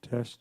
Test.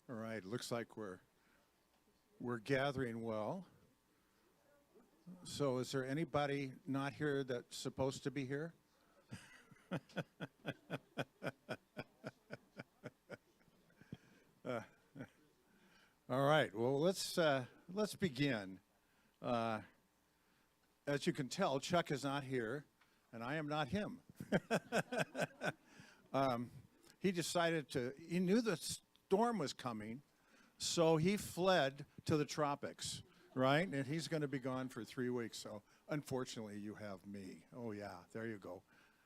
All right, looks like we're gathering well. So is there anybody not here that's supposed to be here? All right, well let's begin. As you can tell, Chuck is not here, and I am not him. He decided he knew the storm was coming, so he fled to the tropics, right? And he's going to be gone for 3 weeks, so unfortunately you have me. Oh yeah, there you go.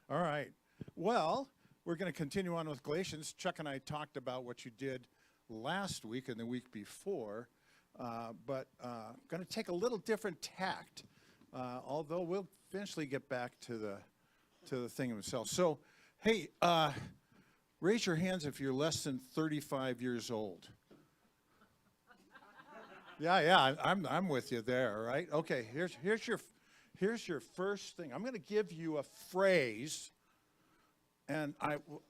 All right, well, we're going to continue on with Galatians. Chuck and I talked about what you did last week and the week before, but going to take a little different tact, although we'll eventually get back to the thing itself. So, hey, raise your hands if you're less than 35 years old. Yeah, I'm with you there, right? Okay, here's your first thing. I'm going to give you a phrase, and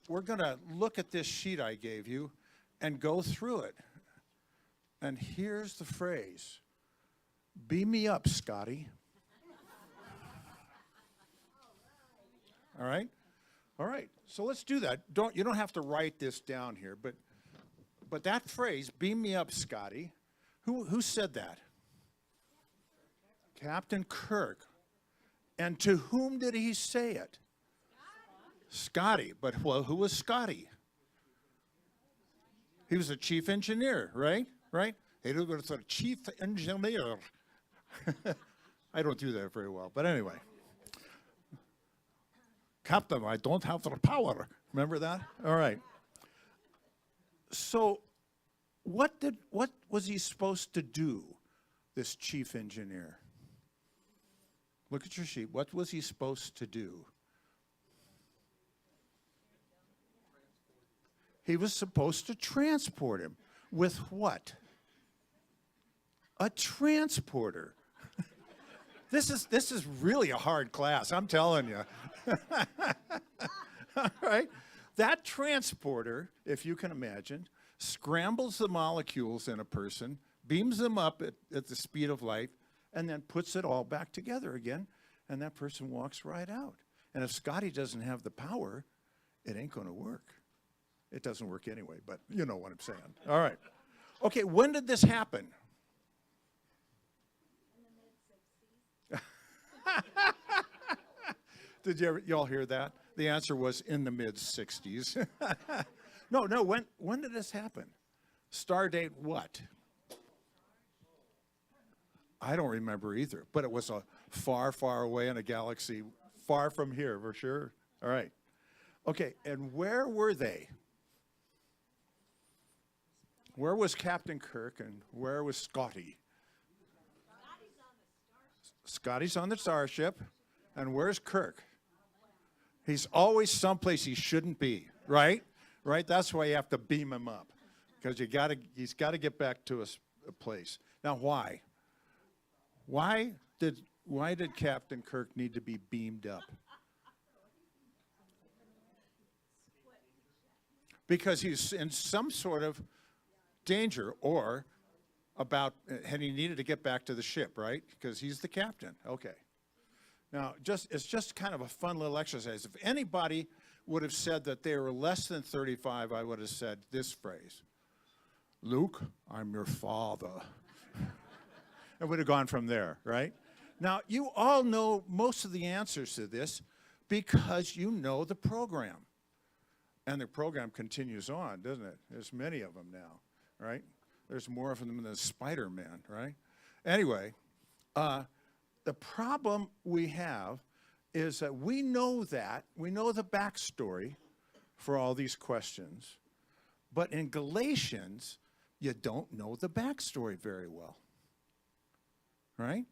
we're going to look at this sheet I gave you and go through it. And here's the phrase: "Beam me up, Scotty." All right? All right. So let's do that. You don't have to write this down here, but that phrase, "Beam me up, Scotty," who said that? Captain Kirk. And to whom did he say it? Scotty. But who was Scotty? He was a chief engineer, right? Right? He was a chief engineer. I don't do that very well, but anyway. Captain, I don't have the power. Remember that? All right. So what was he supposed to do, this chief engineer? Look at your sheet. What was he supposed to do? He was supposed to transport him. With what? A transporter. This is really a hard class, I'm telling you. All right? That transporter, if you can imagine, scrambles the molecules in a person, beams them up at the speed of light, and then puts it all back together again, and that person walks right out. And if Scotty doesn't have the power, it ain't going to work. It doesn't work anyway, but you know what I'm saying. All right. Okay, when did this happen? Did you all hear that? The answer was in the mid-60s. No, when did this happen? Star date what? I don't remember either, but it was a far, far away in a galaxy, far from here, for sure. All right. Okay, and where were they? Where was Captain Kirk and where was Scotty? Scotty's on the starship, and where's Kirk? He's always someplace he shouldn't be, right? Right? That's why you have to beam him up, because he's got to get back to a place. Now, why? Why did Captain Kirk need to be beamed up? Because he's in some sort of danger, or and he needed to get back to the ship, right? Because he's the captain. Okay. Now, it's just kind of a fun little exercise. If anybody would have said that they were less than 35, I would have said this phrase: "Luke, I'm your father." It would have gone from there, right? Now, you all know most of the answers to this because you know the program. And the program continues on, doesn't it? There's many of them now, right? There's more of them than Spider-Man, right? Anyway, the problem we have is that we know the backstory for all these questions, but in Galatians, you don't know the backstory very well, right?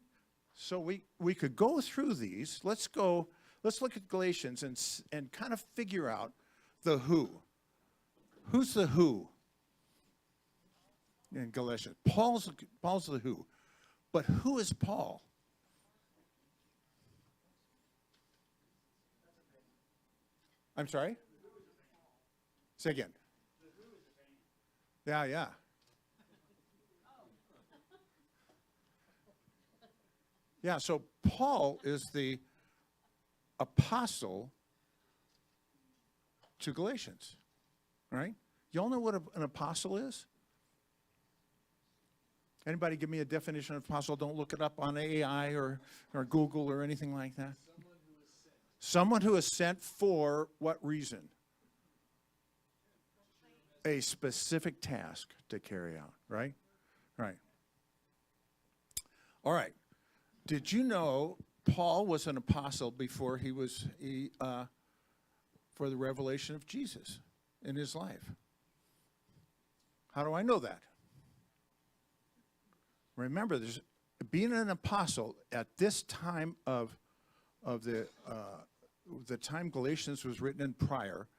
So we could go through these. Let's look at Galatians and kind of figure out the who. Who's the who in Galatians? Paul's the who. But who is Paul? I'm sorry? Say again. Yeah. Yeah, so Paul is the apostle to Galatians, right? Y'all know what an apostle is? Anybody give me a definition of apostle? Don't look it up on AI or Google or anything like that. Someone who is sent for what reason? A specific task to carry out, right? Right. All right. Did you know Paul was an apostle before for the revelation of Jesus in his life? How do I know that? Remember, being an apostle at this time of the time Galatians was written and prior,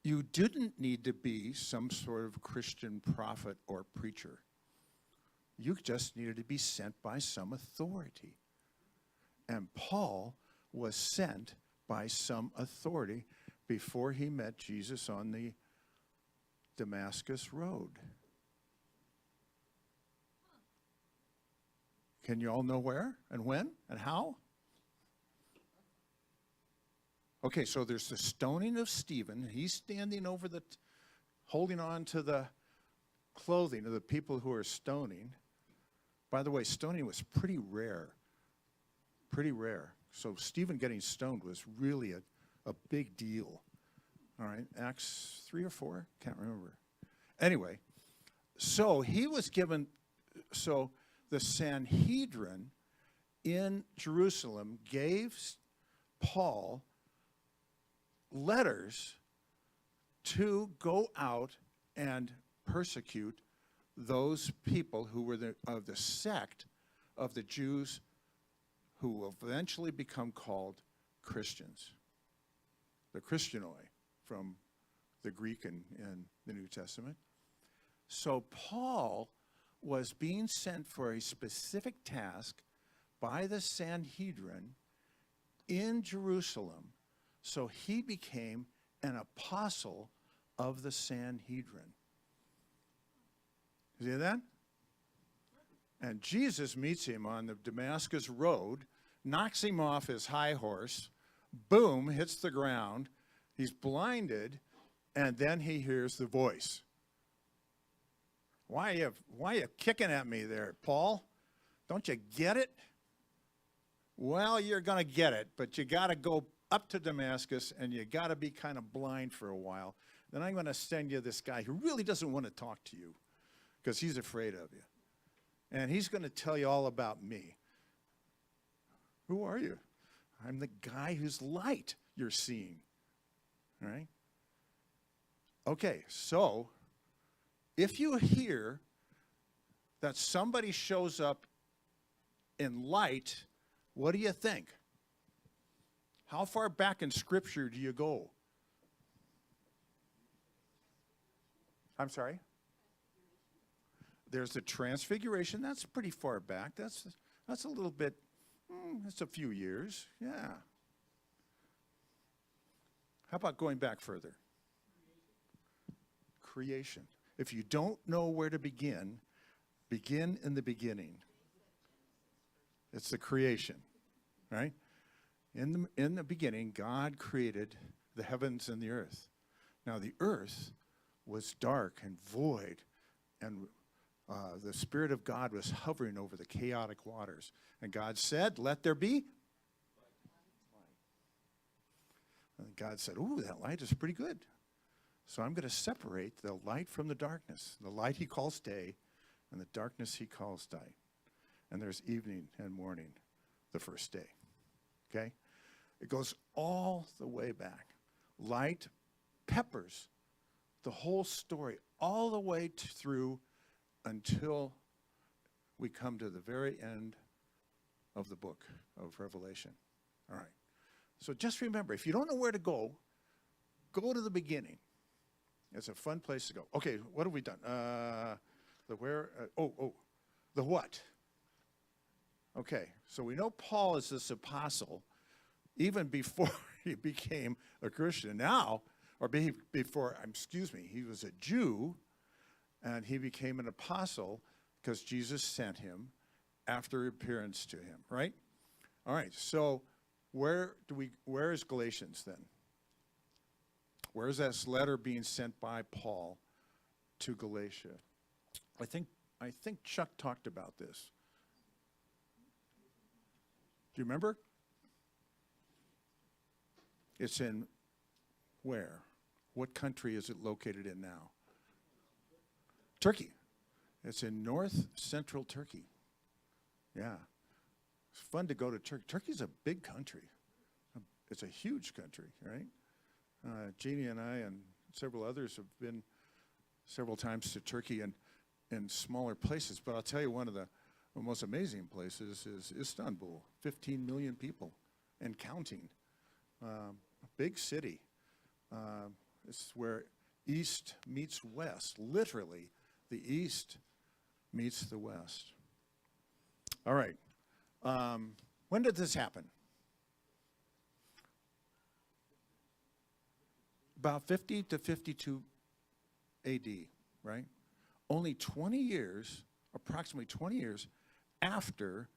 you didn't need to be some sort of Christian prophet or preacher. You just needed to be sent by some authority. And Paul was sent by some authority before he met Jesus on the Damascus Road. Can you all know where and when and how? Okay, so there's the stoning of Stephen. He's standing over holding on to the clothing of the people who are stoning. By the way, stoning was pretty rare. Pretty rare. So Stephen getting stoned was really a big deal. All right, Acts 3 or 4? Can't remember. Anyway, so he was given, so the Sanhedrin in Jerusalem gave Paul letters to go out and persecute those people who were of the sect of the Jews who will eventually become called Christians. The Christianoi from the Greek in the New Testament. So Paul was being sent for a specific task by the Sanhedrin in Jerusalem. So he became an apostle of the Sanhedrin. See that? And Jesus meets him on the Damascus Road, knocks him off his high horse, boom, hits the ground. He's blinded, and then he hears the voice. Why are you kicking at me there, Paul? Don't you get it? Well, you're going to get it, but you got to go up to Damascus, and you got to be kind of blind for a while. Then I'm going to send you this guy who really doesn't want to talk to you because he's afraid of you. And he's going to tell you all about me. Who are you? I'm the guy whose light you're seeing. All right? Okay, so if you hear that somebody shows up in light, what do you think? How far back in Scripture do you go? I'm sorry? There's the Transfiguration. That's pretty far back. That's a little bit, that's a few years. Yeah. How about going back further? Creation. If you don't know where to begin, begin in the beginning. It's the creation, right? In the beginning, God created the heavens and the earth. Now, the earth was dark and void, and the Spirit of God was hovering over the chaotic waters. And God said, let there be light. And God said, ooh, that light is pretty good. So I'm going to separate the light from the darkness. The light he calls day, and the darkness he calls night. And there's evening and morning the first day. Okay? It goes all the way back. Light peppers the whole story all the way through until we come to the very end of the book of Revelation. All right. So just remember, if you don't know where to go to the beginning. It's a fun place to go. Okay, what have we done? The where, the what? Okay, so we know Paul is this apostle even before he became a Christian. Now, or before, he was a Jew, and he became an apostle because Jesus sent him after appearance to him, right? All right, so where is Galatians then? Where is this letter being sent by Paul to Galatia? I think Chuck talked about this. Do you remember? It's in where? What country is it located in now? Turkey. It's in north central Turkey. Yeah. It's fun to go to Turkey. Turkey's a big country. It's a huge country, right? Jeannie and I and several others have been several times to Turkey and in smaller places. But I'll tell you, one of the most amazing places is Istanbul. 15 million people and counting. A big city. It's where East meets West. Literally, the East meets the West. All right. When did this happen? About 50 to 52 AD, right? Only 20 years, approximately 20 years after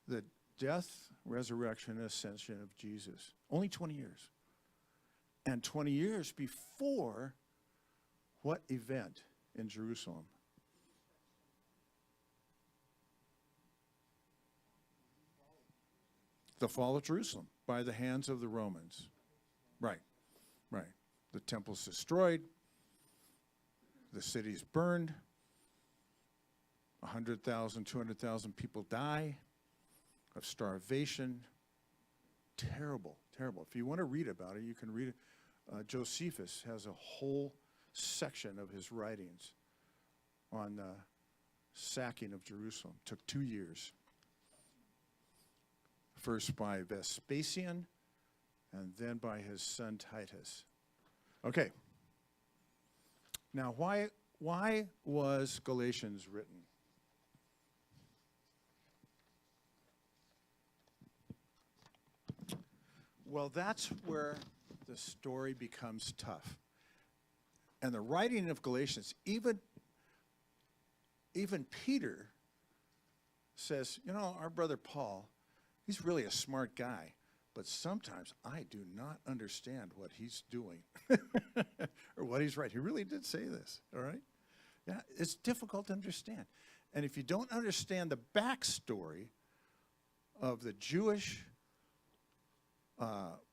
the death, resurrection, and ascension of Jesus. Only 20 years. And 20 years before what event in Jerusalem? The fall of Jerusalem by the hands of the Romans. Right, right. The temple's destroyed. The city's burned. 100,000, 200,000 people die of starvation. Terrible, terrible. If you want to read about it, you can read it. Josephus has a whole section of his writings on the sacking of Jerusalem. It took 2 years. First by Vespasian, and then by his son Titus. Okay. Now, why was Galatians written? Well, that's where the story becomes tough. And the writing of Galatians, even Peter says, you know, our brother Paul, he's really a smart guy, but sometimes I do not understand what he's doing or what he's writing. He really did say this, all right? Yeah, it's difficult to understand. And if you don't understand the backstory of the Jewish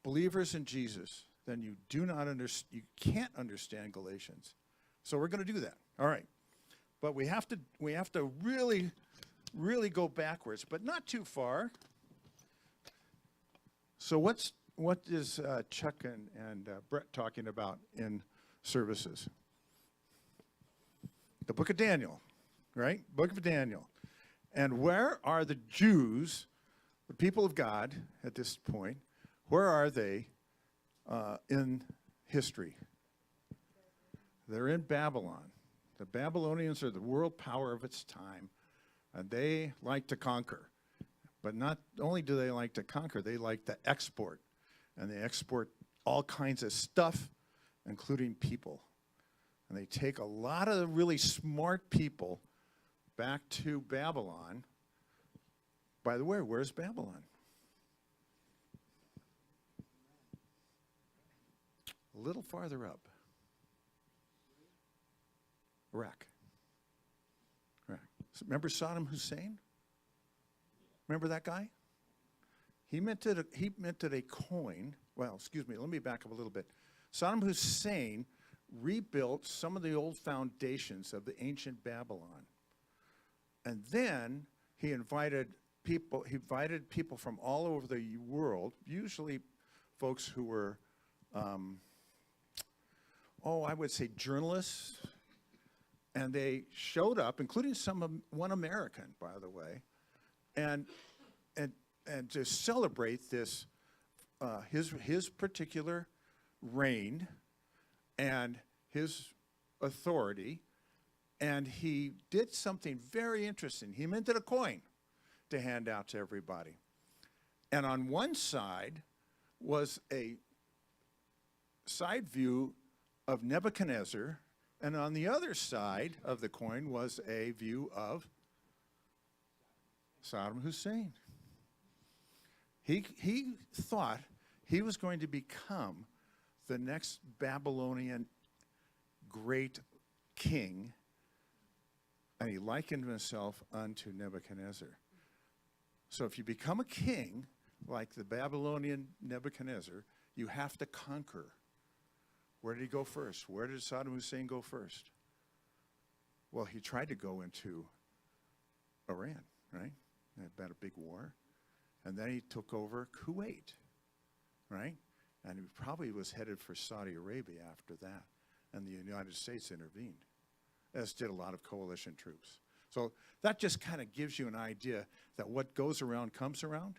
believers in Jesus, then you can't understand Galatians. So we're going to do that. All right. But we have to really, really go backwards, but not too far. So what is Chuck and Brett talking about in services? The book of Daniel, right? Book of Daniel. And where are the Jews, the people of God at this point, where are they in history? They're in Babylon. The Babylonians are the world power of its time, and they like to conquer. But not only do they like to conquer, they like to export. And they export all kinds of stuff, including people. And they take a lot of the really smart people back to Babylon. By the way, where's Babylon? A little farther up. Iraq. Remember Saddam Hussein? Remember that guy? He minted a coin. Well, excuse me, let me back up a little bit. Saddam Hussein rebuilt some of the old foundations of the ancient Babylon. And then he invited people from all over the world, usually folks who were, I would say journalists, and they showed up, including one American, by the way, and to celebrate this, his particular reign and his authority. And he did something very interesting. He minted a coin to hand out to everybody. And on one side was a side view of Nebuchadnezzar, and on the other side of the coin was a view of Saddam Hussein. He thought he was going to become the next Babylonian great king, and he likened himself unto Nebuchadnezzar. So if you become a king like the Babylonian Nebuchadnezzar, you have to conquer. Where did he go first? Where did Saddam Hussein go first? Well, he tried to go into Iran, right? About a big war. And then he took over Kuwait, right? And he probably was headed for Saudi Arabia after that. And the United States intervened, as did a lot of coalition troops. So that just kind of gives you an idea that what goes around comes around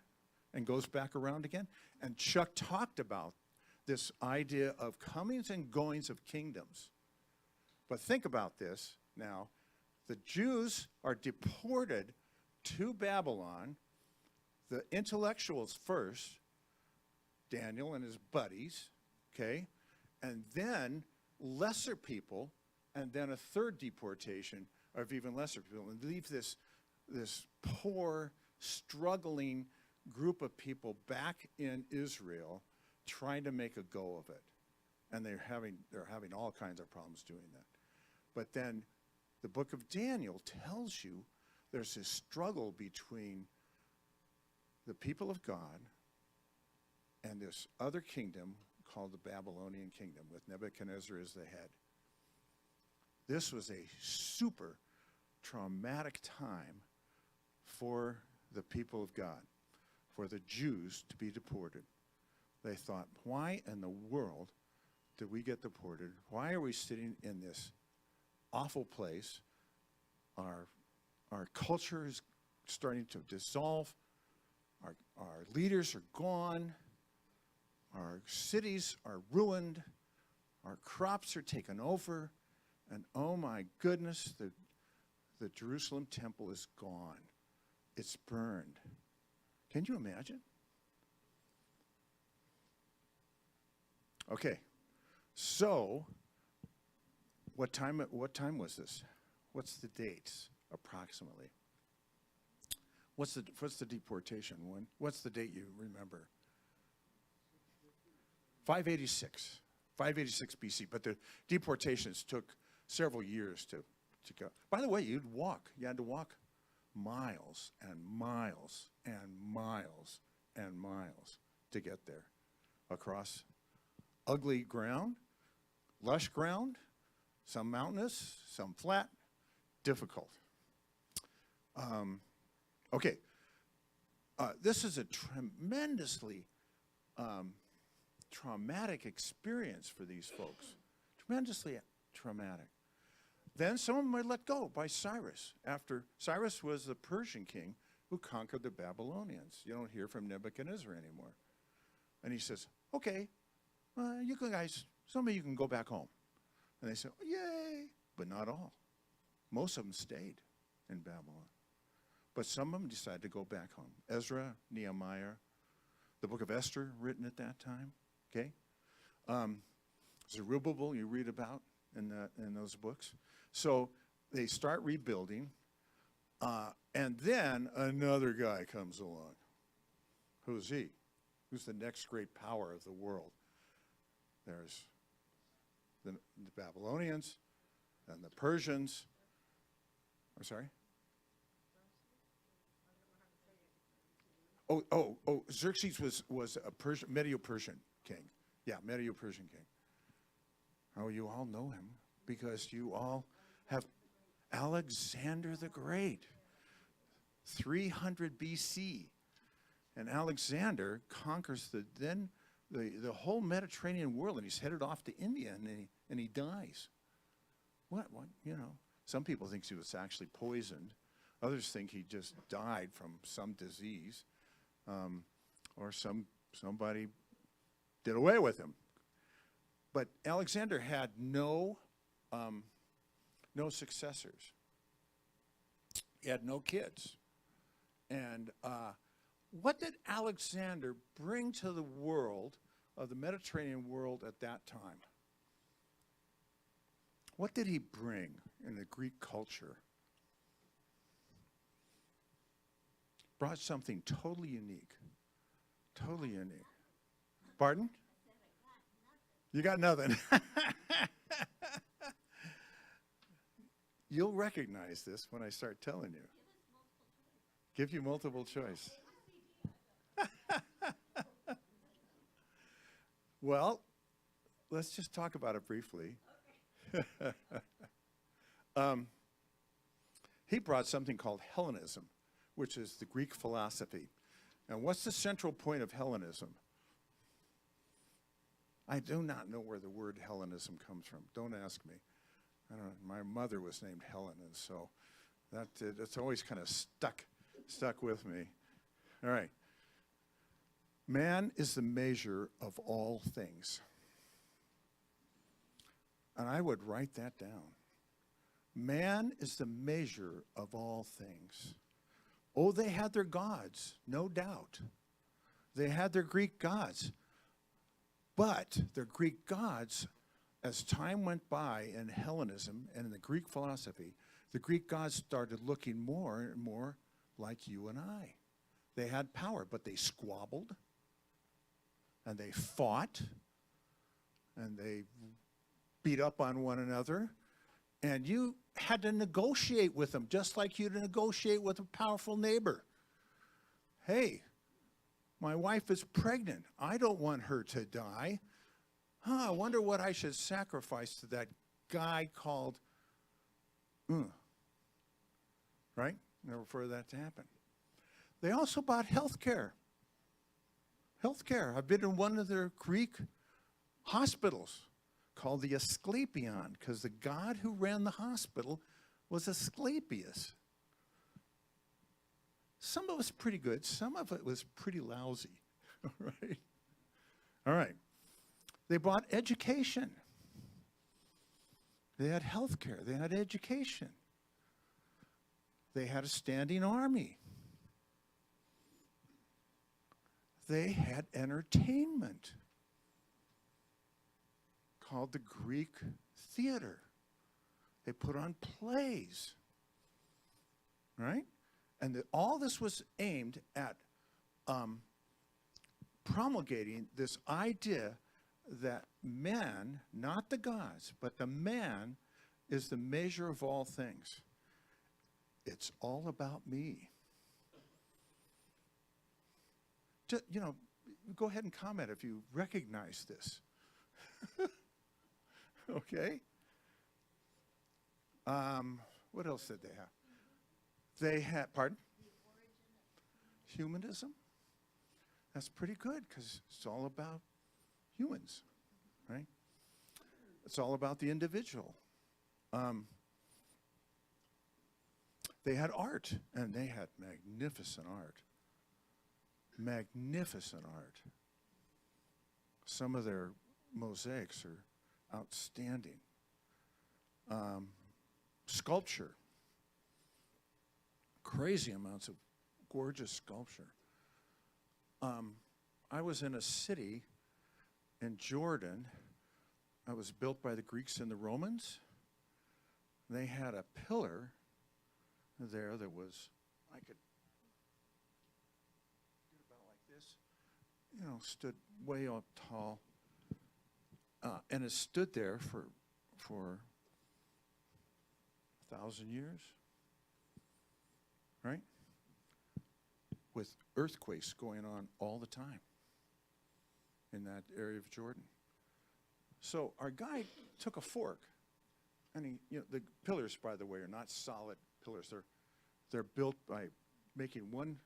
and goes back around again. And Chuck talked about this idea of comings and goings of kingdoms. But think about this now. The Jews are deported to Babylon, the intellectuals first, Daniel and his buddies, okay, and then lesser people, and then a third deportation of even lesser people, and leave this poor, struggling group of people back in Israel trying to make a go of it. And they're having all kinds of problems doing that. But then the book of Daniel tells you there's this struggle between the people of God and this other kingdom called the Babylonian kingdom, with Nebuchadnezzar as the head. This was a super traumatic time for the people of God, for the Jews to be deported. They thought, why in the world did we get deported? Why are we sitting in this awful place? Our culture is starting to dissolve. Our leaders are gone. Our cities are ruined. Our crops are taken over. And oh my goodness, the Jerusalem temple is gone. It's burned. Can you imagine? Okay, so what time was this? What's the dates approximately? What's the deportation one? What's the date you remember? 586 BC. But the deportations took several years to go. By the way, you had to walk miles and miles and miles and miles to get there, across ugly ground, lush ground, some mountainous, some flat, difficult. Okay, this is a tremendously traumatic experience for these folks, tremendously traumatic. Then some of them were let go by Cyrus. After Cyrus was the Persian king who conquered the Babylonians. You don't hear from Nebuchadnezzar anymore. And he says, okay, you guys, some of you can go back home. And they said, yay, but not all. Most of them stayed in Babylon. But some of them decided to go back home. Ezra, Nehemiah, the book of Esther written at that time, okay? Zerubbabel you read about in those books. So they start rebuilding, and then another guy comes along. Who's he? Who's the next great power of the world? There's the Babylonians and the Persians. I'm sorry? Oh, Xerxes was a Medo-Persian king. Yeah, Medo-Persian king. Oh, you all know him because you all have Alexander the Great, 300 BC. And Alexander conquers the whole Mediterranean world, and he's headed off to India, and he dies. What, some people think he was actually poisoned. Others think he just died from some disease. Or somebody did away with him. But Alexander had no successors. He had no kids. And what did Alexander bring to the world of the Mediterranean world at that time? What did he bring in the Greek culture? Brought something totally unique. Totally unique. Pardon? You got nothing. You'll recognize this when I start telling you. Give you multiple choice. Well, let's just talk about it briefly. He brought something called Hellenism, which is the Greek philosophy. And what's the central point of Hellenism? I do not know where the word Hellenism comes from. Don't ask me. I don't know. My mother was named Helen, and so that's always kind of stuck with me. All right. Man is the measure of all things. And I would write that down. Man is the measure of all things. Oh, they had their gods, no doubt. They had their Greek gods. But their Greek gods, as time went by in Hellenism and in the Greek philosophy, the Greek gods started looking more and more like you and I. They had power, but they squabbled, and they fought, and they beat up on one another, and you had to negotiate with them, just like you'd negotiate with a powerful neighbor. Hey, my wife is pregnant. I don't want her to die. I wonder what I should sacrifice to that guy called, right? Never for that to happen. They also bought health care. Health care. I've been in one of their Greek hospitals called the Asclepion, because the god who ran the hospital was Asclepius. Some of it was pretty good. Some of it was pretty lousy. Right? All right. They bought education. They had health care. They had education. They had a standing army. They had entertainment called the Greek theater. They put on plays, right? And all this was aimed at promulgating this idea that man, not the gods, but the man is the measure of all things. It's all about me. Just, go ahead and comment if you recognize this. Okay. What else did they have? They had, pardon? Humanism. That's pretty good because it's all about humans, right? It's all about the individual. They had art, and they had magnificent art. Magnificent art. Some of their mosaics are outstanding. Sculpture. Crazy amounts of gorgeous sculpture. I was in a city in Jordan. It was built by the Greeks and the Romans. They had a pillar there that was, I could get about like this, stood way up tall. And it stood there for 1,000 years, right? With earthquakes going on all the time in that area of Jordan. So our guy took a fork, and the pillars, by the way, are not solid pillars. They're built by making one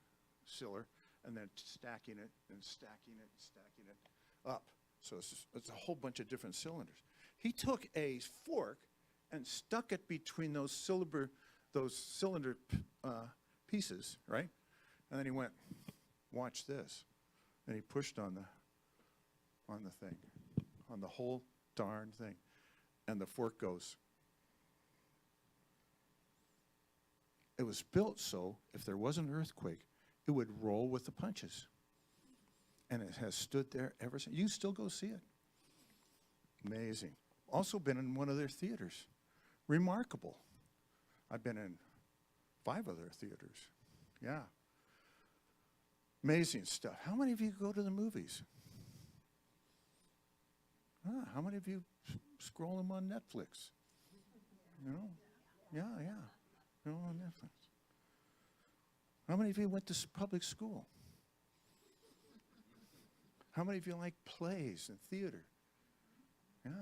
cylinder and then stacking it and stacking it and stacking it up. So it's a whole bunch of different cylinders. He took a fork and stuck it between those cylinder pieces, right? And then he went, watch this. And he pushed on the thing, on the whole darn thing. And the fork goes. It was built so if there was an earthquake, it would roll with the punches. And it has stood there ever since. You still go see it. Amazing. Also been in one of their theaters. Remarkable. I've been in 5 of their theaters. Yeah. Amazing stuff. How many of you go to the movies? How many of you scroll them on Netflix? You know? Yeah. You know, on Netflix. How many of you went to public school? How many of you like plays and theater? Yeah.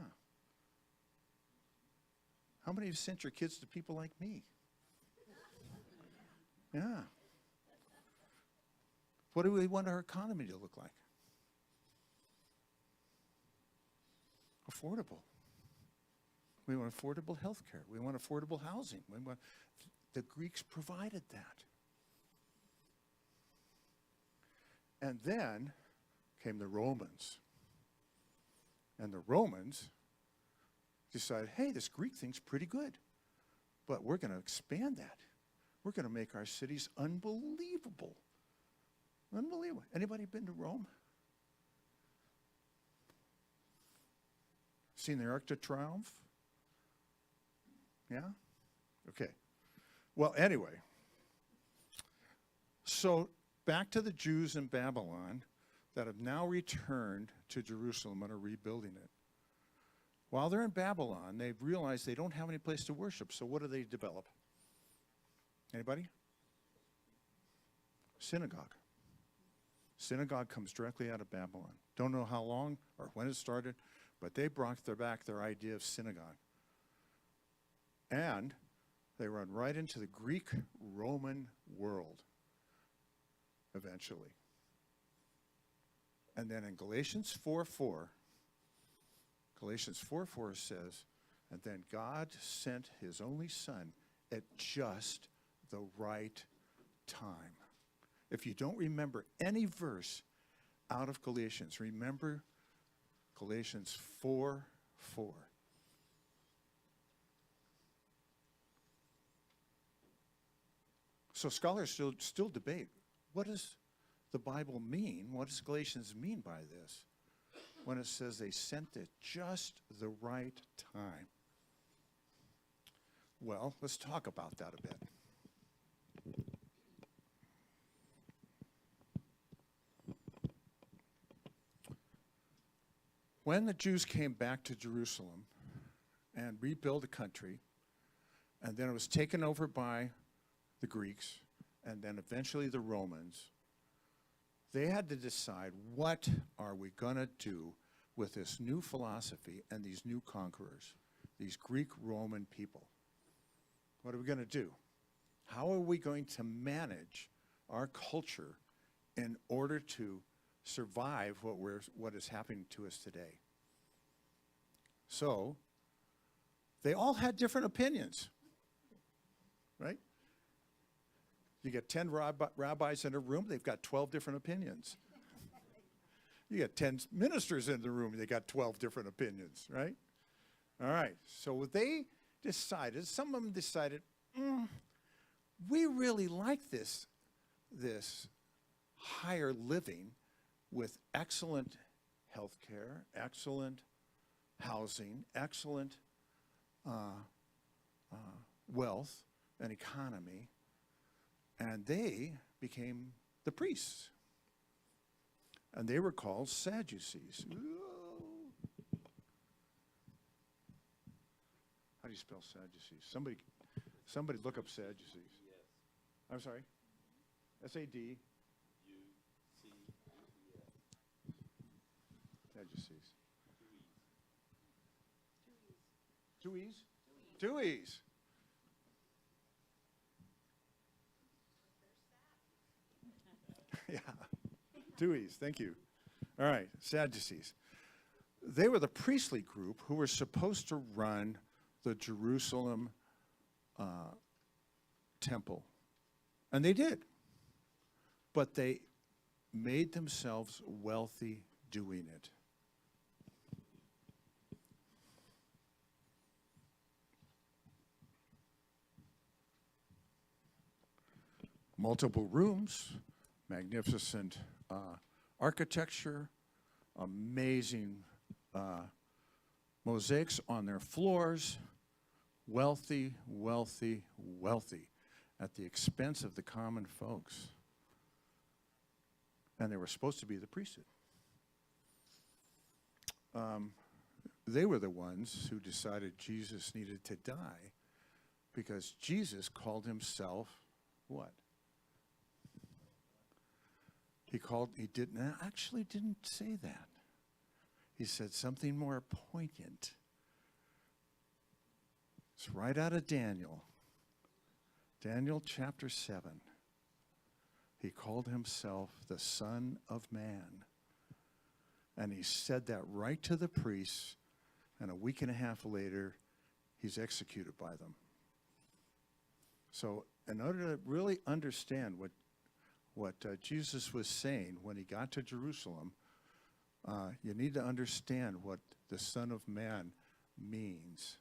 How many of you sent your kids to people like me? Yeah. What do we want our economy to look like? Affordable. We want affordable health care. We want affordable housing. The Greeks provided that. And then came the Romans. And the Romans decided, hey, this Greek thing's pretty good, but we're going to expand that. We're going to make our cities unbelievable. Unbelievable. Anybody been to Rome? Seen the Arc de Triomphe? Yeah? Okay. Well, anyway. So back to the Jews in Babylon that have now returned to Jerusalem and are rebuilding it. While they're in Babylon, they've realized they don't have any place to worship. So what do they develop? Anybody? Synagogue. Synagogue comes directly out of Babylon. Don't know how long or when it started, but they brought back their idea of synagogue. And they run right into the Greek-Roman world eventually. And then in Galatians 4:4 says, and then God sent his only son at just the right time. If you don't remember any verse out of Galatians, remember Galatians 4:4. So scholars still debate, what does the Bible mean? What does Galatians mean by this? When it says they sent at just the right time. Well, let's talk about that a bit. When the Jews came back to Jerusalem and rebuilt the country, and then it was taken over by the Greeks, and then eventually the Romans, they had to decide, what are we going to do with this new philosophy and these new conquerors, these Greek-Roman people? What are we going to do? How are we going to manage our culture in order to survive what is happening to us today? So, they all had different opinions, right? You get 10 rabbis in a room, they've got 12 different opinions. You get 10 ministers in the room, they got 12 different opinions, right? All right, so they decided, some of them decided, we really like this higher living with excellent health care, excellent housing, excellent wealth and economy. And they became the priests. And they were called Sadducees. How do you spell Sadducees? Somebody look up Sadducees. Yes. I'm sorry? S-A-D. Sadducees. Two E's? Two E's. Yeah, two E's, thank you. All right, Sadducees. They were the priestly group who were supposed to run the Jerusalem temple. And they did. But they made themselves wealthy doing it. Multiple rooms, magnificent architecture, amazing mosaics on their floors, wealthy, wealthy, wealthy, at the expense of the common folks. and they were supposed to be the priesthood. They were the ones who decided Jesus needed to die because Jesus called himself what? He actually didn't say that. He said something more poignant. It's right out of Daniel. Daniel chapter 7. He called himself the Son of Man. And he said that right to the priests, and a week and a half later, he's executed by them. So in order to really understand what Jesus was saying when he got to Jerusalem, you need to understand what the Son of Man means.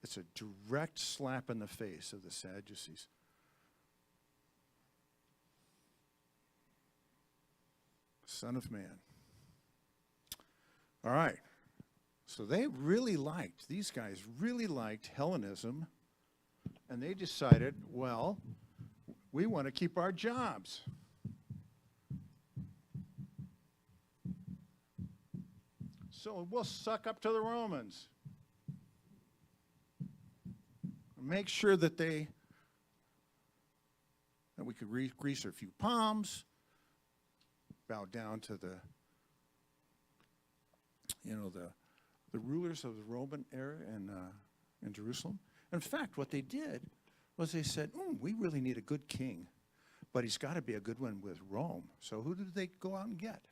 It's a direct slap in the face of the Sadducees. Son of Man. All right. So these guys really liked Hellenism, and they decided, well, we want to keep our jobs. So we'll suck up to the Romans. Make sure that we could grease a few palms, bow down to the rulers of the Roman era in Jerusalem. In fact, what they did was they said, we really need a good king, but he's got to be a good one with Rome. So who did they go out and get?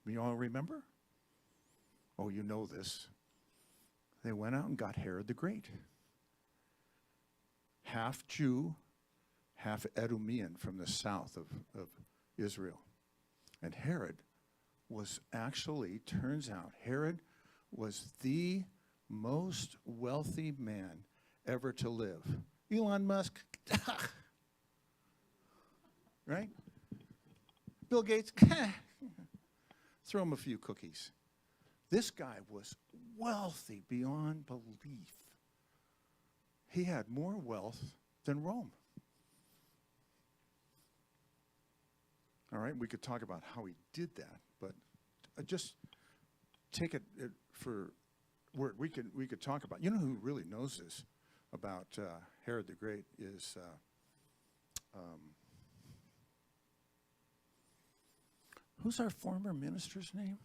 You all remember? Oh, you know this. They went out and got Herod the Great. Half Jew, half Edomian from the south of Israel. And Herod was actually, turns out, Herod was the most wealthy man ever to live. Elon Musk, right? Bill Gates, throw him a few cookies. This guy was wealthy beyond belief. He had more wealth than Rome. All right, we could talk about how he did that, but just take it for word. We could talk about. You know who really knows this about Herod the Great is who's our former minister's name?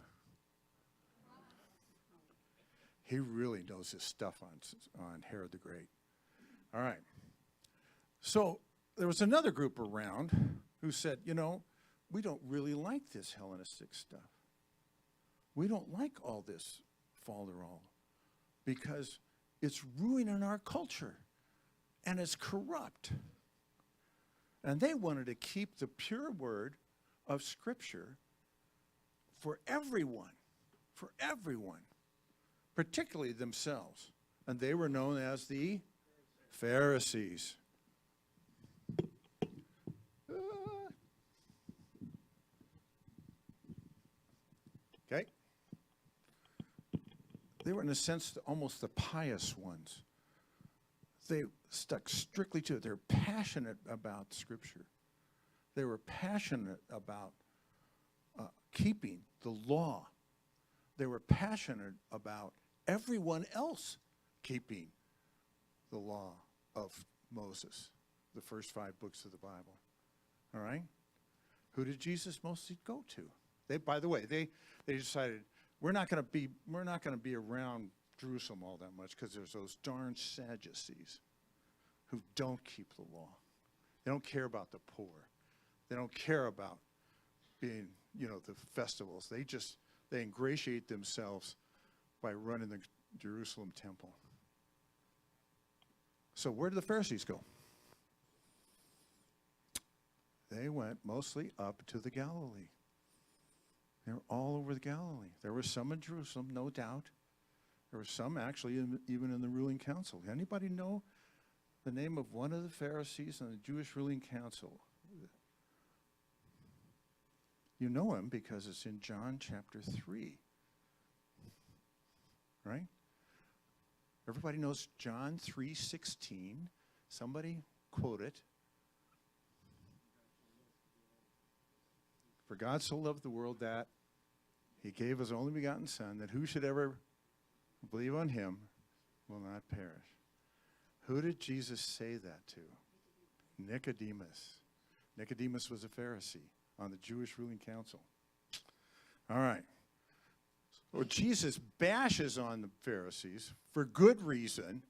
He really knows his stuff on Herod the Great. All right. So there was another group around who said, we don't really like this Hellenistic stuff. We don't like all this falderall because it's ruining our culture and it's corrupt. And they wanted to keep the pure word of Scripture for everyone, particularly themselves. And they were known as the Pharisees. Okay? They were, in a sense, almost the pious ones. They stuck strictly to it. They're passionate about Scripture. They were passionate about keeping the law. They were passionate about everyone else keeping the law of Moses, the first 5 books of the Bible. All right? Who did Jesus mostly go to? By the way, they decided we're not going to be around Jerusalem all that much because there's those darn Sadducees who don't keep the law. They don't care about the poor. They don't care about being, the festivals. They ingratiate themselves by running the Jerusalem temple. So where did the Pharisees go? They went mostly up to the Galilee. They were all over the Galilee. There were some in Jerusalem, no doubt. There were some actually even in the ruling council. Anybody know the name of one of the Pharisees in the Jewish ruling council? You know him because it's in John chapter 3. Right? Everybody knows John 3:16. Somebody quote it. For God so loved the world that he gave his only begotten Son, that who should ever believe on him will not perish. Who did Jesus say that to? Nicodemus. Nicodemus was a Pharisee on the Jewish ruling council. All right. Well, Jesus bashes on the Pharisees for good reason,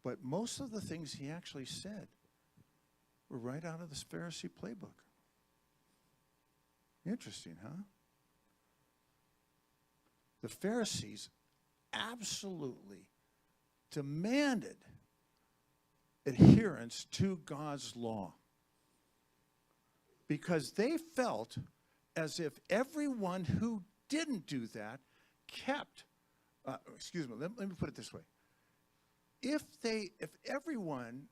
but most of the things he actually said were right out of this Pharisee playbook. Interesting, huh? The Pharisees absolutely demanded adherence to God's law because they felt as if everyone who didn't do that kept, let me put it this way. If everyone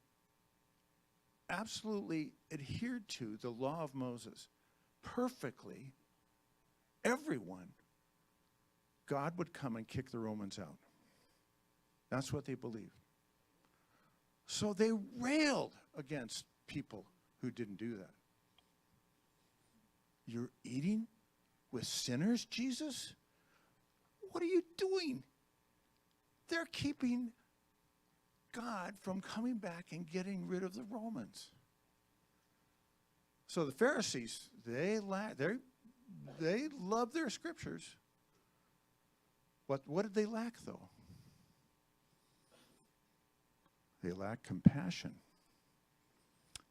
absolutely adhered to the law of Moses perfectly, everyone, God would come and kick the Romans out. That's what they believed. So they railed against people who didn't do that. You're eating with sinners, Jesus? What are you doing? They're keeping God from coming back and getting rid of the Romans. So the Pharisees, they love their scriptures. What did they lack, though? They lacked compassion.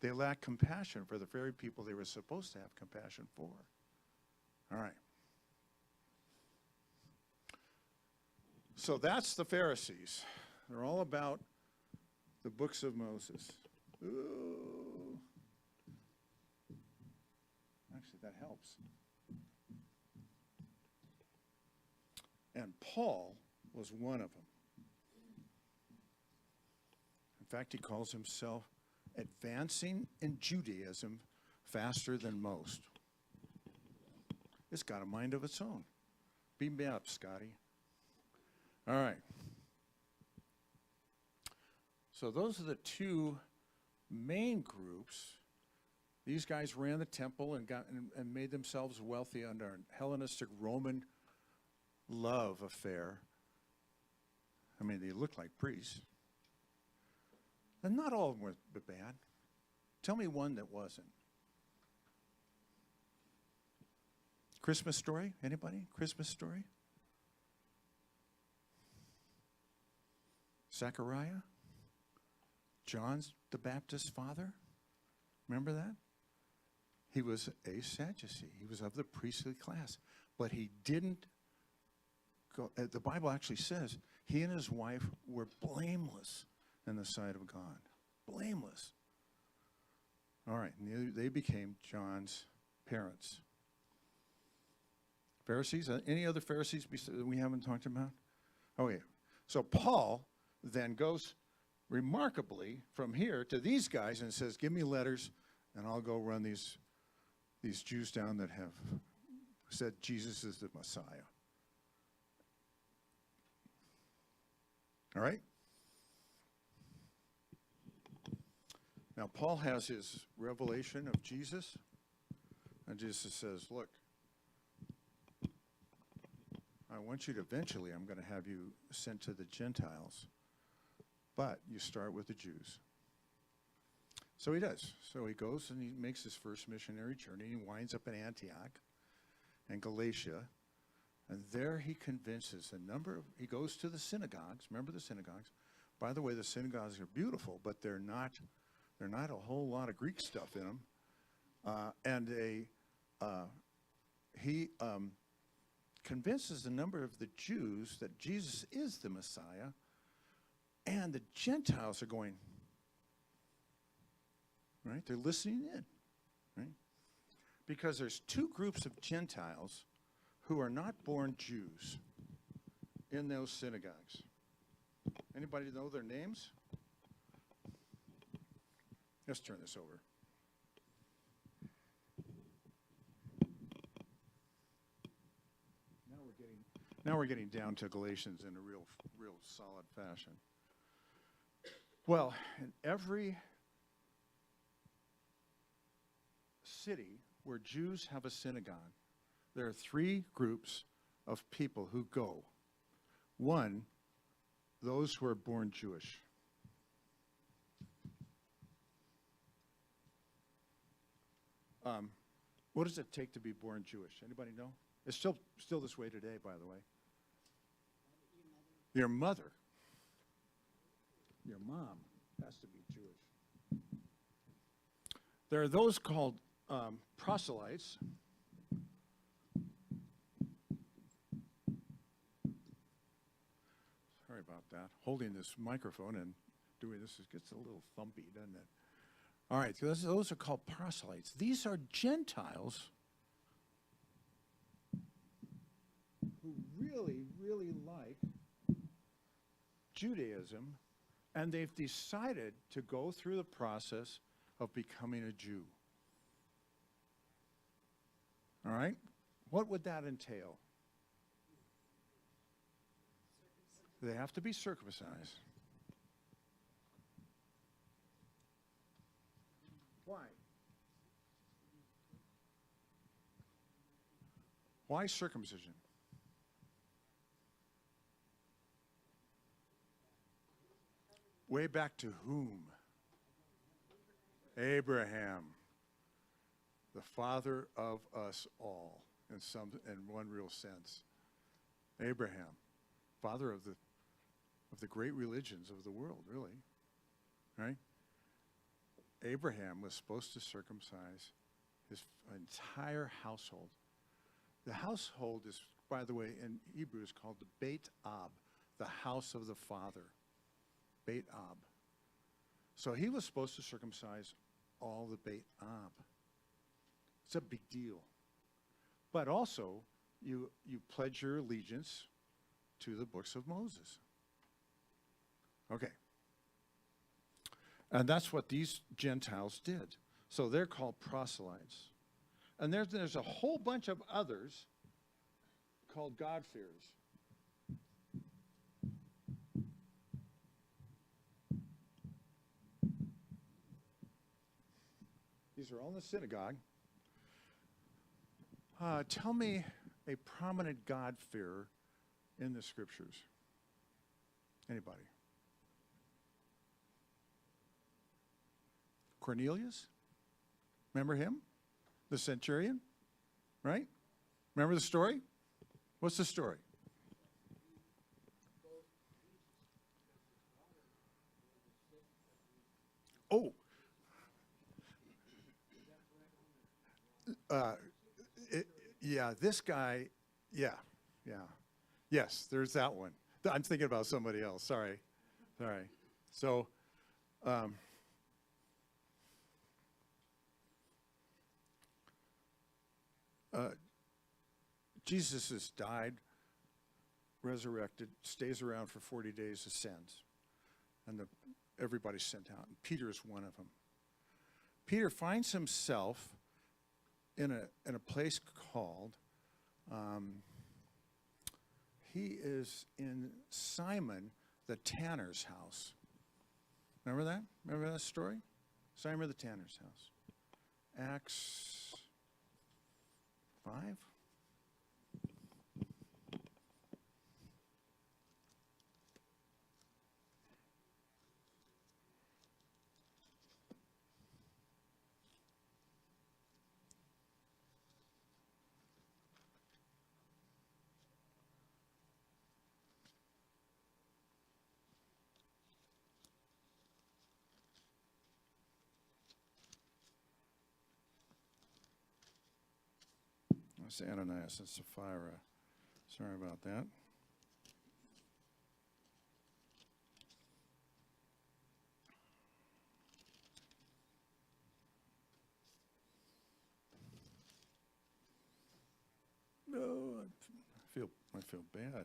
They lacked compassion for the very people they were supposed to have compassion for. All right. So that's the Pharisees. They're all about the books of Moses. Ooh. Actually, that helps. And Paul was one of them. In fact, he calls himself advancing in Judaism faster than most. It's got a mind of its own. Beam me up, Scotty. All right. So those are the two main groups. These guys ran the temple and made themselves wealthy under a Hellenistic Roman love affair. I mean, they looked like priests. And not all of them were bad. Tell me one that wasn't. Christmas Story? Anybody? Christmas Story? Zechariah? John the Baptist's father? Remember that? He was a Sadducee. He was of the priestly class. But he didn't go, the Bible actually says he and his wife were blameless in the sight of God. Blameless. All right, and they became John's parents. Pharisees? Any other Pharisees that we haven't talked about? Oh, yeah. So Paul then goes remarkably from here to these guys and says, give me letters and I'll go run these Jews down that have said Jesus is the Messiah. All right? Now, Paul has his revelation of Jesus, and Jesus says, look, I want you to eventually, I'm going to have you sent to the Gentiles, but you start with the Jews. So he does. So he goes and he makes his first missionary journey. He winds up in Antioch and Galatia, and there he convinces he goes to the synagogues. Remember the synagogues? By the way, the synagogues are beautiful, but they're not a whole lot of Greek stuff in them. He convinces a number of the Jews that Jesus is the Messiah, and the Gentiles are going, right? They're listening in, right? Because there's two groups of Gentiles who are not born Jews in those synagogues. Anybody know their names? Let's turn this over. Now we're getting down to Galatians in a real solid fashion. Well, in every city where Jews have a synagogue, there are three groups of people who go. One, those who are born Jewish. What does it take to be born Jewish? Anybody know? It's still this way today, by the way. Your mother. Your mom has to be Jewish. There are those called proselytes. Sorry about that. Holding this microphone and doing this gets a little thumpy, doesn't it? All right, those are called proselytes. These are Gentiles who really, really like Judaism, and they've decided to go through the process of becoming a Jew. All right? What would that entail? They have to be circumcised. Why? Why circumcision? Way back to whom? Abraham, the father of us all, in one real sense. Abraham, father of the great religions of the world, really, right? Abraham was supposed to circumcise his entire household. The household is, by the way, in Hebrew is called the Beit Ab, the house of the father. Beit Ab. So he was supposed to circumcise all the Beit Ab. It's a big deal. But also, you pledge your allegiance to the books of Moses. Okay. And that's what these Gentiles did. So they're called proselytes. And there's a whole bunch of others called God-fearers. These are all in the synagogue. Tell me a prominent God-fearer in the scriptures. Anybody? Cornelius? Remember him? The centurion? Right? Remember the story? What's the story? Oh. Yeah, this guy, yeah. Yes, there's that one. I'm thinking about somebody else. Sorry. So, Jesus has died, resurrected, stays around for 40 days, ascends. And everybody's sent out. And Peter is one of them. Peter finds himself in a place called, he is in Simon the tanner's house. Remember that? Remember that story? Simon the tanner's house. Acts 5? It's Ananias and Sapphira. Sorry about that. No, I feel bad.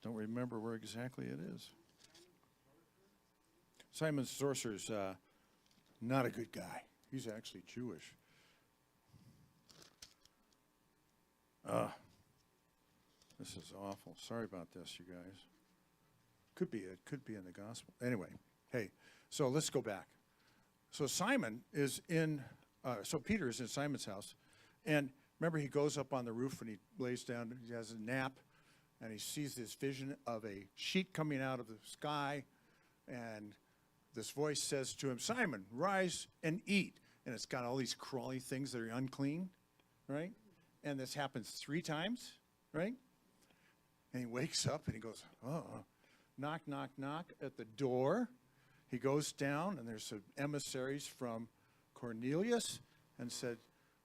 Don't remember where exactly it is. Simon Sorcerer's not a good guy. He's actually Jewish. This is awful. Sorry about this, you guys. It could be in the gospel. Anyway, hey, so let's go back. So Simon is in So Peter is in Simon's house, and remember he goes up on the roof and he lays down, he has a nap, and he sees this vision of a sheet coming out of the sky, and this voice says to him, Simon, rise and eat. And it's got all these crawly things that are unclean, right? And this happens 3 times, right? And he wakes up and he goes, knock, knock, knock at the door. He goes down, and there's some emissaries from Cornelius, and said,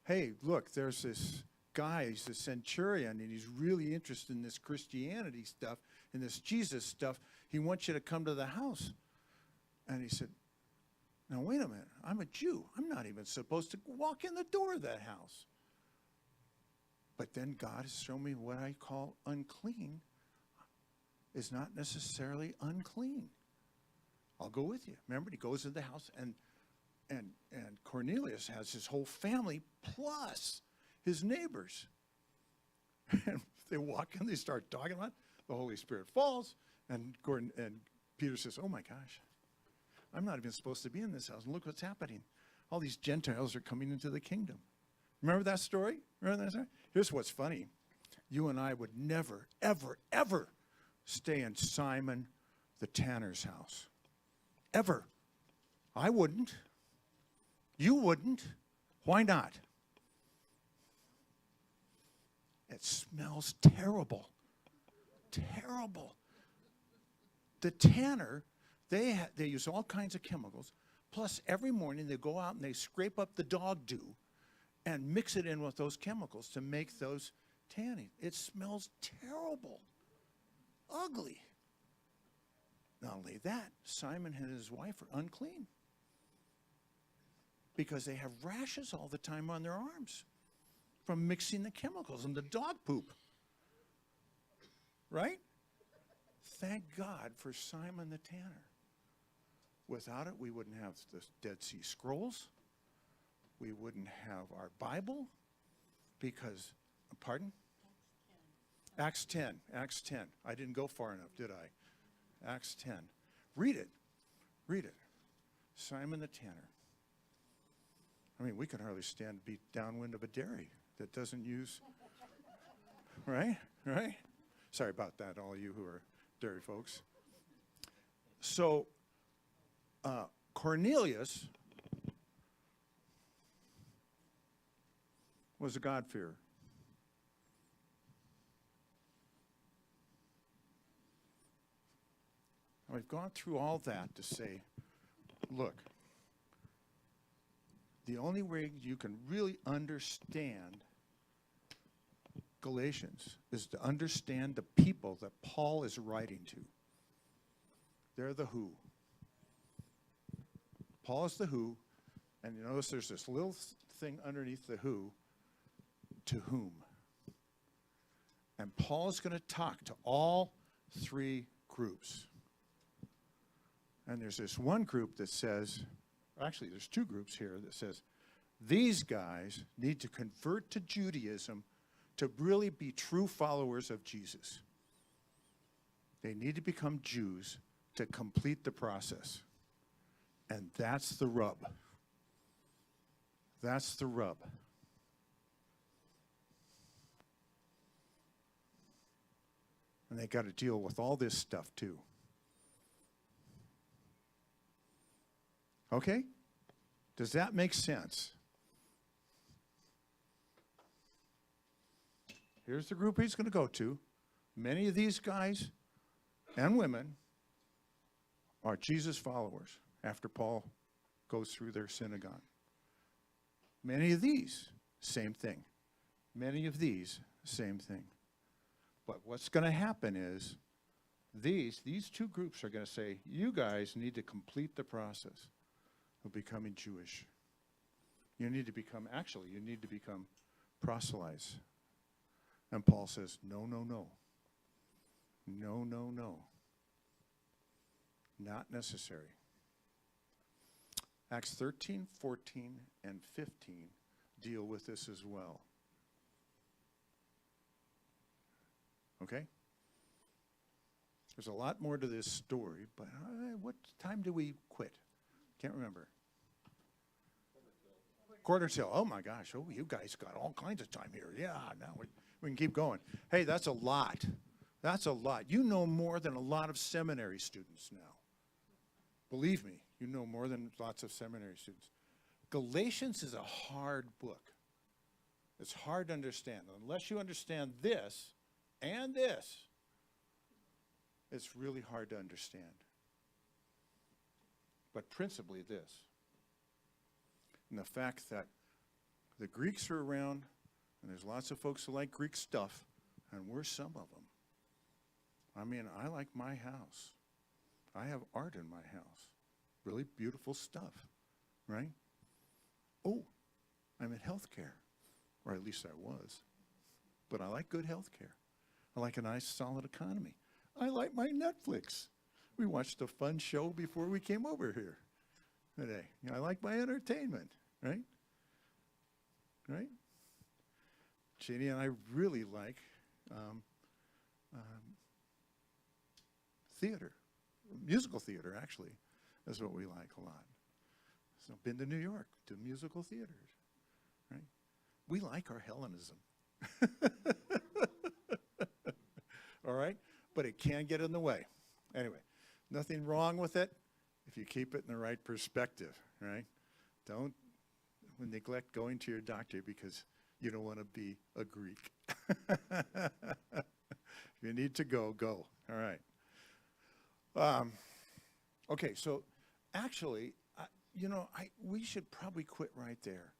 hey, look, there's this guy, he's a centurion, and he's really interested in this Christianity stuff, in this Jesus stuff. He wants you to come to the house. And he said, now, wait a minute, I'm a Jew. I'm not even supposed to walk in the door of that house. But then God has shown me what I call unclean is not necessarily unclean. I'll go with you. Remember, he goes into the house, and Cornelius has his whole family plus his neighbors. And they walk in, they start talking about it. The Holy Spirit falls, and Peter says, oh my gosh, I'm not even supposed to be in this house. And look what's happening. All these Gentiles are coming into the kingdom. Remember that story? Remember that story? Here's what's funny. You and I would never, ever, ever stay in Simon the tanner's house. Ever. I wouldn't. You wouldn't. Why not? It smells terrible. Terrible. The tanner, they use all kinds of chemicals. Plus, every morning they go out and they scrape up the dog dew and mix it in with those chemicals to make those tanning. It smells terrible. Ugly. Not only that, Simon and his wife are unclean because they have rashes all the time on their arms from mixing the chemicals and the dog poop. Right? Thank God for Simon the tanner. Without it, we wouldn't have the Dead Sea Scrolls. We wouldn't have our Bible because, pardon? Acts 10. Acts 10. I didn't go far enough, did I? Acts 10. Read it. Read it. Simon the tanner. I mean, we can hardly stand to be downwind of a dairy that doesn't use, right? Right? Sorry about that, all you who are dairy folks. So, Cornelius was a God-fearer. We've gone through all that to say, look, the only way you can really understand Galatians is to understand the people that Paul is writing to. They're the who. Paul is the who, and you notice there's this little thing underneath the who, to whom. And Paul is going to talk to all 3 groups. And there's this one group that says, actually there's 2 groups here that says, these guys need to convert to Judaism to really be true followers of Jesus. They need to become Jews to complete the process. And that's the rub. That's the rub. And they got to deal with all this stuff too. Okay? Does that make sense? Here's the group he's going to go to. Many of these guys and women are Jesus followers after Paul goes through their synagogue. Many of these, same thing. Many of these, same thing. But what's going to happen is these 2 groups are going to say, you guys need to complete the process of becoming Jewish. You need to become proselytes. And Paul says, no, no, no. No, no, no. Not necessary. Acts 13, 14, and 15 deal with this as well. Okay? There's a lot more to this story, but what time do we quit? Can't remember. Quarter till. Oh my gosh. Oh, you guys got all kinds of time here. Yeah, now we can keep going. Hey, that's a lot. That's a lot. You know more than a lot of seminary students now. Believe me, you know more than lots of seminary students. Galatians is a hard book. It's hard to understand. Unless you understand this and this, it's really hard to understand. But principally this. And the fact that the Greeks are around, and there's lots of folks who like Greek stuff, and we're some of them. I mean, I like my house. I have art in my house. Really beautiful stuff, right? Oh, I'm in healthcare, or at least I was. But I like good healthcare. I like a nice, solid economy. I like my Netflix. We watched a fun show before we came over here today. I like my entertainment, right? Right? Jeannie and I really like theater. Musical theater, actually, is what we like a lot. So been to New York, to musical theaters, right? We like our Hellenism. All right? But it can get in the way. Anyway, nothing wrong with it if you keep it in the right perspective, right? Don't neglect going to your doctor because you don't want to be a Greek. If you need to go, go. All right. Okay, so actually, we should probably quit right there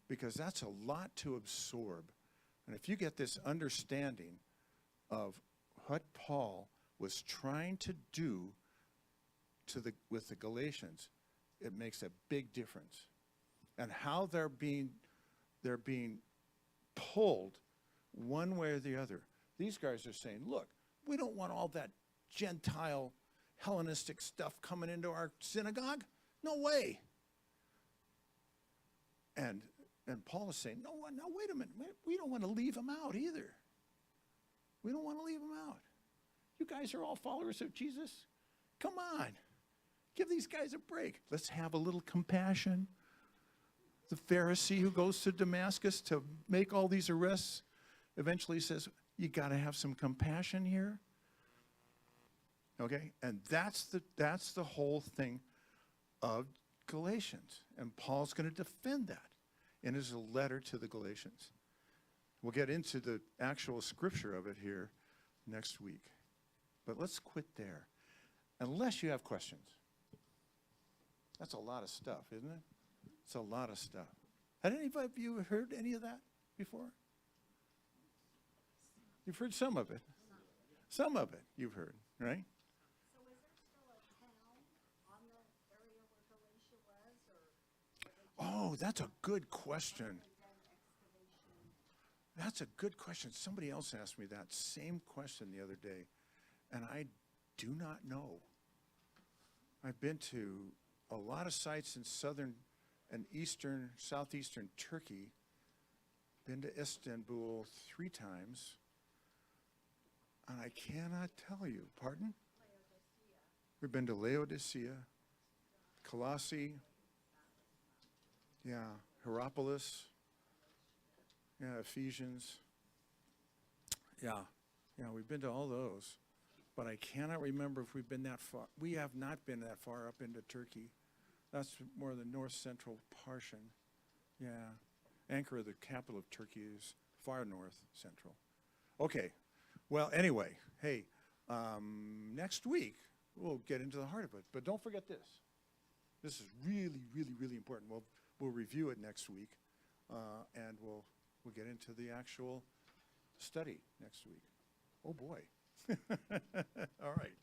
because that's a lot to absorb. And if you get this understanding of what Paul was trying to do with the Galatians, it makes a big difference. And how they're being pulled one way or the other. These guys are saying, look, we don't want all that Gentile Hellenistic stuff coming into our synagogue. No way. And Paul is saying, no, wait a minute. We don't want to leave them out either. We don't want to leave them out. You guys are all followers of Jesus. Come on. Give these guys a break. Let's have a little compassion. The Pharisee who goes to Damascus to make all these arrests eventually says, you got to have some compassion here. Okay? And that's the whole thing of Galatians. And Paul's going to defend that in his letter to the Galatians. We'll get into the actual scripture of it here next week. But let's quit there. Unless you have questions. That's a lot of stuff, isn't it? It's a lot of stuff. Had any of you heard any of that before? You've heard some of it. Some of it you've heard, right? So is there still a town on the area where Galatia was, or? Oh, that's a good question. That's a good question. Somebody else asked me that same question the other day, and I do not know. I've been to a lot of sites in southern and southeastern Turkey. Been to Istanbul 3 times, and I cannot tell you. Pardon? We've been to Laodicea, Colossae, Hierapolis, Ephesians. We've been to all those, but I cannot remember if we've been that far. We have not been that far up into Turkey. That's more the north-central portion. Ankara, the capital of Turkey, is far north-central. Okay, well, anyway, hey, next week we'll get into the heart of it, but don't forget this. This is really, really, really important. We'll review it next week, and we'll get into the actual study next week. Oh boy. All right.